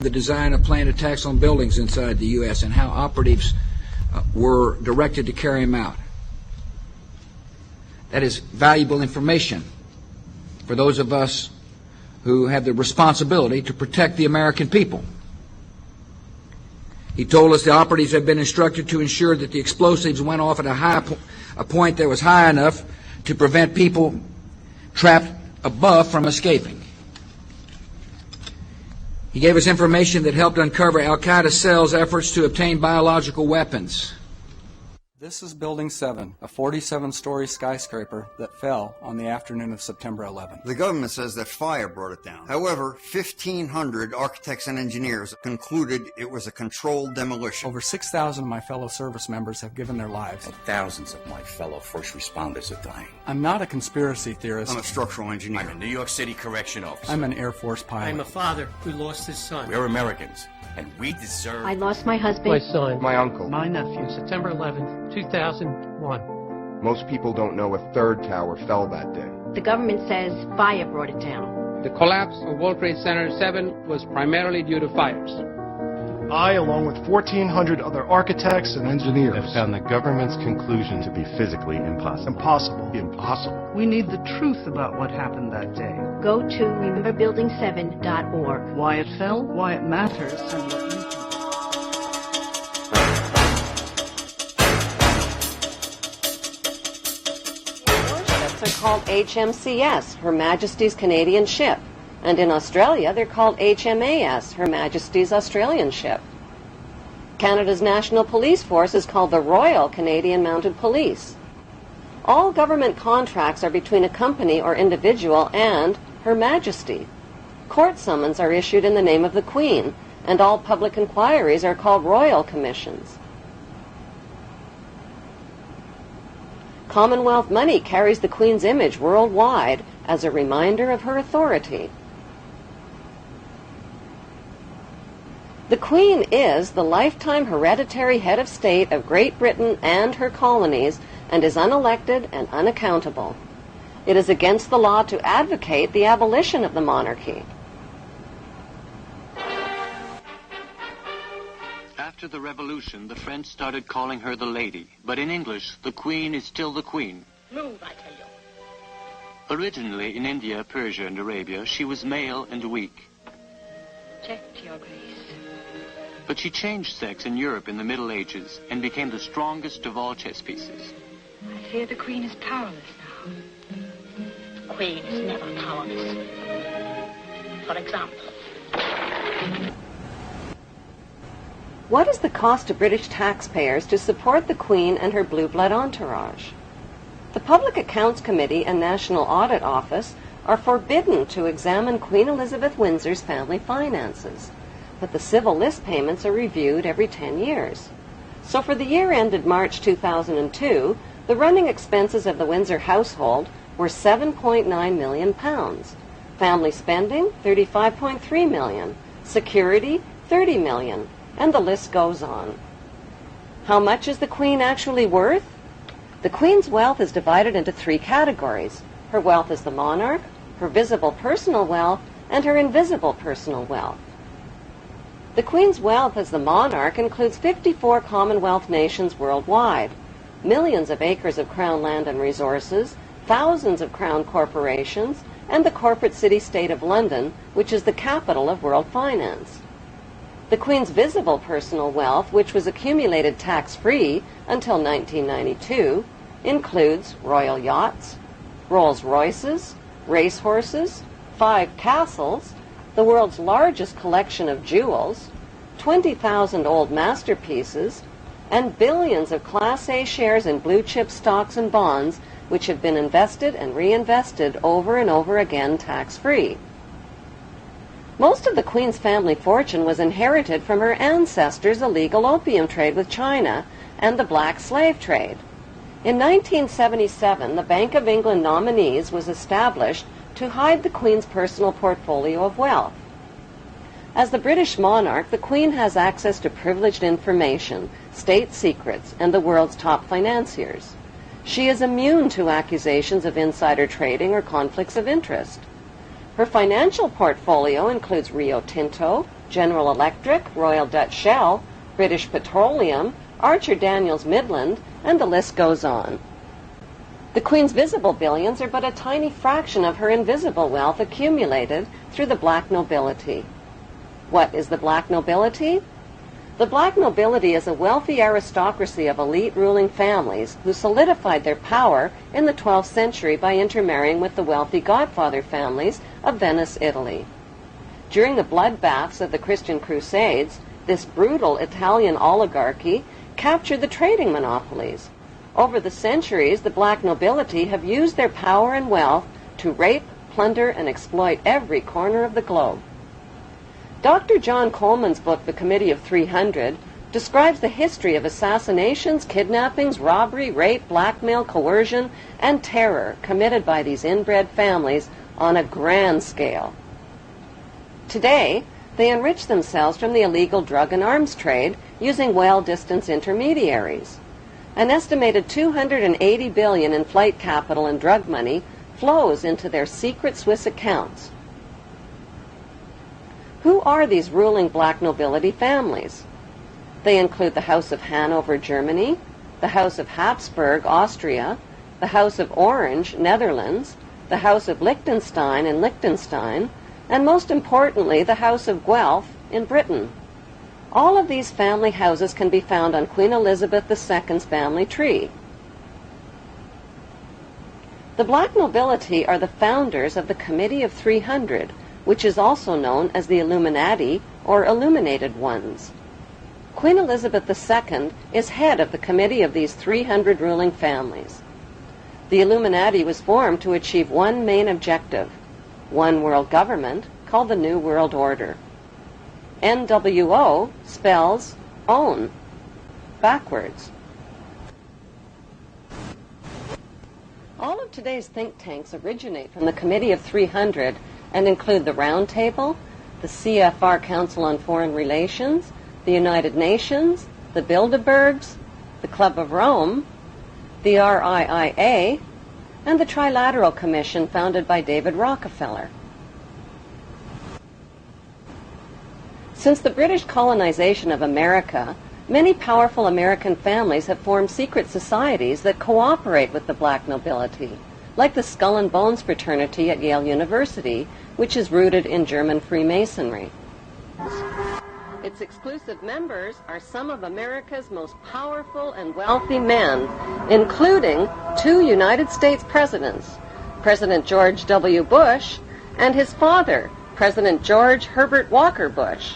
The design of planned attacks on buildings inside the U.S. and how operatives were directed to carry them out. That is valuable information for those of us who have the responsibility to protect the American people. He told us the operatives had been instructed to ensure that the explosives went off at a point that was high enough to prevent people trapped above from escaping. He gave us information that helped uncover Al-Qaeda cells' efforts to obtain biological weapons. This is Building 7, a 47-story skyscraper that fell on the afternoon of September 11th. The government says that fire brought it down. However, 1,500 architects and engineers concluded it was a controlled demolition. Over 6,000 of my fellow service members have given their lives. And thousands of my fellow first responders are dying. I'm not a conspiracy theorist. I'm a structural engineer. I'm a New York City correction officer. I'm an Air Force pilot. I'm a father who lost his son. We're Americans, and we deserve... I lost my husband. My son. My uncle. My nephew. September 11th, 2001. Most people don't know a third tower fell that day. The government says fire brought it down. The collapse of World Trade Center 7 was primarily due to fires. I, along with 1,400 other architects and engineers, have found the government's conclusion to be physically impossible. Impossible. We need the truth about what happened that day. Go to rememberbuilding7.org. Why it fell, why it matters, and what you can do. Warships are called HMCS, Her Majesty's Canadian Ship. And in Australia, they're called HMAS, Her Majesty's Australian Ship. Canada's National Police Force is called the Royal Canadian Mounted Police. All government contracts are between a company or individual and Her Majesty. Court summons are issued in the name of the Queen, and all public inquiries are called royal commissions. Commonwealth money carries the Queen's image worldwide as a reminder of her authority. The Queen is the lifetime hereditary head of state of Great Britain and her colonies and is unelected and unaccountable. It is against the law to advocate the abolition of the monarchy. After the revolution, the French started calling her the lady, but in English, the Queen is still the Queen. Move, I tell you. Originally in India, Persia, and Arabia, she was male and weak. Check, Your Grace. But she changed sex in Europe in the Middle Ages and became the strongest of all chess pieces. I fear the Queen is powerless now. The Queen is never powerless. For example. What is the cost to British taxpayers to support the Queen and her blue blood entourage? The Public Accounts Committee and National Audit Office are forbidden to examine Queen Elizabeth Windsor's family finances, but the civil list payments are reviewed every 10 years. So for the year ended March 2002, the running expenses of the Windsor household were £7.9 million. Family spending, $35.3 million. Security, $30 million. And the list goes on. How much is the Queen actually worth? The Queen's wealth is divided into three categories. Her wealth as the monarch, her visible personal wealth, and her invisible personal wealth. The Queen's wealth as the monarch includes 54 Commonwealth nations worldwide, millions of acres of Crown land and resources, thousands of Crown corporations, and the corporate city-state of London, which is the capital of world finance. The Queen's visible personal wealth, which was accumulated tax-free until 1992, includes royal yachts, Rolls-Royces, racehorses, 5 castles, the world's largest collection of jewels, 20,000 old masterpieces, and billions of Class A shares in blue-chip stocks and bonds which have been invested and reinvested over and over again tax-free. Most of the Queen's family fortune was inherited from her ancestors' illegal opium trade with China and the black slave trade. In 1977, the Bank of England Nominees was established to hide the Queen's personal portfolio of wealth. As the British monarch, the Queen has access to privileged information, state secrets, and the world's top financiers. She is immune to accusations of insider trading or conflicts of interest. Her financial portfolio includes Rio Tinto, General Electric, Royal Dutch Shell, British Petroleum, Archer Daniels Midland, and the list goes on. The Queen's visible billions are but a tiny fraction of her invisible wealth accumulated through the black nobility. What is the black nobility? The black nobility is a wealthy aristocracy of elite ruling families who solidified their power in the 12th century by intermarrying with the wealthy godfather families of Venice, Italy. During the bloodbaths of the Christian Crusades, this brutal Italian oligarchy captured the trading monopolies. Over the centuries, the black nobility have used their power and wealth to rape, plunder, and exploit every corner of the globe. Dr. John Coleman's book, The Committee of 300, describes the history of assassinations, kidnappings, robbery, rape, blackmail, coercion, and terror committed by these inbred families on a grand scale. Today, they enrich themselves from the illegal drug and arms trade using well-distanced intermediaries. An estimated $280 billion in flight capital and drug money flows into their secret Swiss accounts. Who are these ruling black nobility families? They include the House of Hanover, Germany, the House of Habsburg, Austria, the House of Orange, Netherlands, the House of Liechtenstein in Liechtenstein, and most importantly, the House of Guelph in Britain. All of these family houses can be found on Queen Elizabeth II's family tree. The black nobility are the founders of the Committee of 300, which is also known as the Illuminati or Illuminated Ones. Queen Elizabeth II is head of the committee of these 300 ruling families. The Illuminati was formed to achieve one main objective: one world government called the New World Order. NWO spells own, backwards. All of today's think tanks originate from the Committee of 300 and include the Round Table, the CFR Council on Foreign Relations, the United Nations, the Bilderbergs, the Club of Rome, the RIIA, and the Trilateral Commission founded by David Rockefeller. Since the British colonization of America, many powerful American families have formed secret societies that cooperate with the black nobility, like the Skull and Bones fraternity at Yale University, which is rooted in German Freemasonry. Its exclusive members are some of America's most powerful and wealthy men, including 2 United States presidents, President George W. Bush and his father, President George Herbert Walker Bush.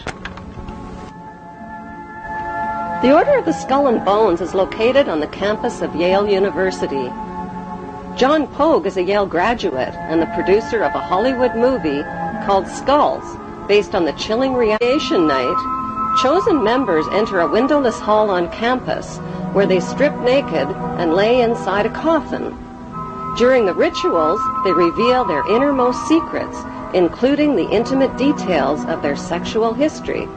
The Order of the Skull and Bones is located on the campus of Yale University. John Pogue is a Yale graduate and the producer of a Hollywood movie called Skulls, based on the chilling radiation night. Chosen members enter a windowless hall on campus where they strip naked and lay inside a coffin. During the rituals, they reveal their innermost secrets, including the intimate details of their sexual history.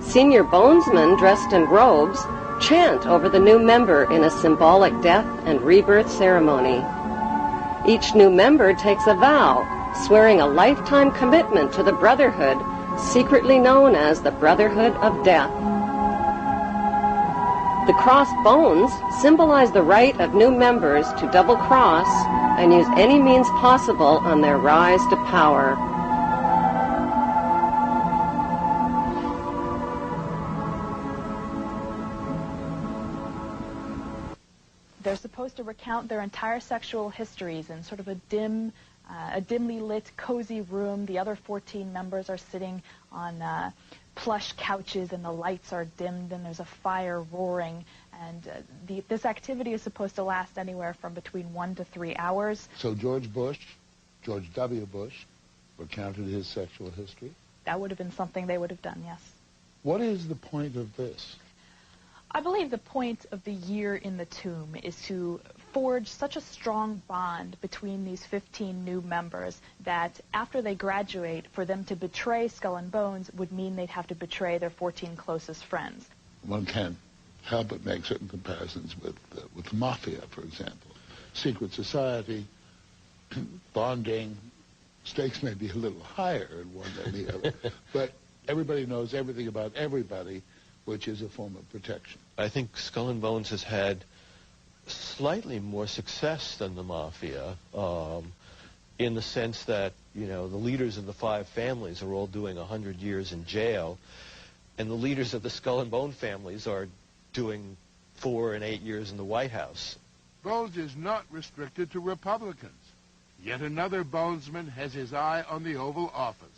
Senior bonesmen dressed in robes chant over the new member in a symbolic death and rebirth ceremony. Each new member takes a vow, swearing a lifetime commitment to the brotherhood, secretly known as the Brotherhood of Death. The crossed bones symbolize the right of new members to double-cross and use any means possible on their rise to power. They're supposed to recount their entire sexual histories in sort of a dimly lit, cozy room. The other 14 members are sitting on plush couches, and the lights are dimmed, and there's a fire roaring. And this activity is supposed to last anywhere from between 1 to 3 hours. So George W. Bush, recounted his sexual history? That would have been something they would have done, yes. What is the point of this? I believe the point of the year in the tomb is to forge such a strong bond between these 15 new members that after they graduate, for them to betray Skull and Bones would mean they'd have to betray their 14 closest friends. One can't help but make certain comparisons with the mafia, for example. Secret society, bonding, stakes may be a little higher in one than the other, but Everybody knows everything about everybody, which is a form of protection. I think Skull and Bones has had slightly more success than the Mafia, in the sense that, you know, the leaders of the 5 families are all doing 100 years in jail, and the leaders of the Skull and Bone families are doing 4 and 8 years in the White House. Bones is not restricted to Republicans. Yet another Bonesman has his eye on the Oval Office.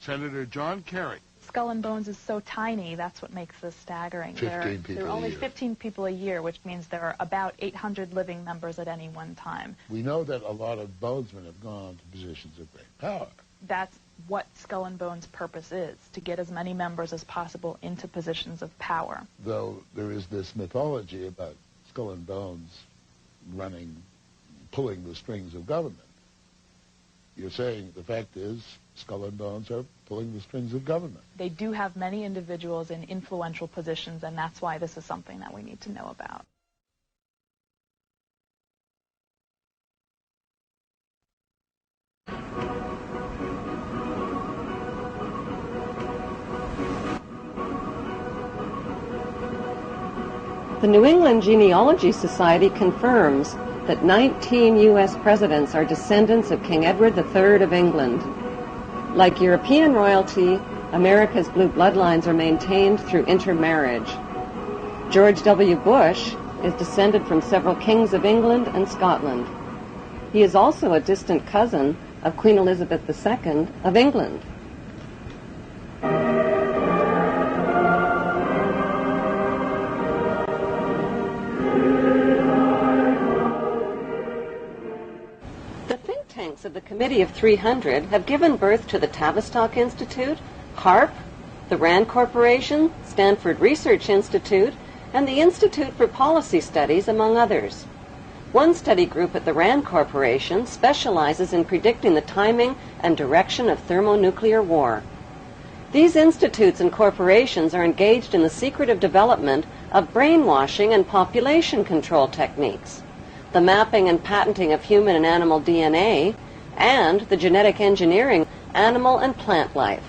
Senator John Kerry. Skull and Bones is so tiny, that's what makes this staggering. 15 people there are only a year. 15 people a year, which means there are about 800 living members at any one time. We know that a lot of Bonesmen have gone on to positions of great power. That's what Skull and Bones' purpose is, to get as many members as possible into positions of power. Though there is this mythology about Skull and Bones pulling the strings of government. You're saying the fact is Skull and Bones are pulling the strings of government. They do have many individuals in influential positions, and that's why this is something that we need to know about. The New England Genealogy Society confirms that 19 U.S. presidents are descendants of King Edward III of England. Like European royalty, America's blue bloodlines are maintained through intermarriage. George W. Bush is descended from several kings of England and Scotland. He is also a distant cousin of Queen Elizabeth II of England. Of the Committee of 300 have given birth to the Tavistock Institute, HARP, the RAND Corporation, Stanford Research Institute, and the Institute for Policy Studies, among others. One study group at the RAND Corporation specializes in predicting the timing and direction of thermonuclear war. These institutes and corporations are engaged in the secretive development of brainwashing and population control techniques, the mapping and patenting of human and animal DNA, and the genetic engineering of animal and plant life.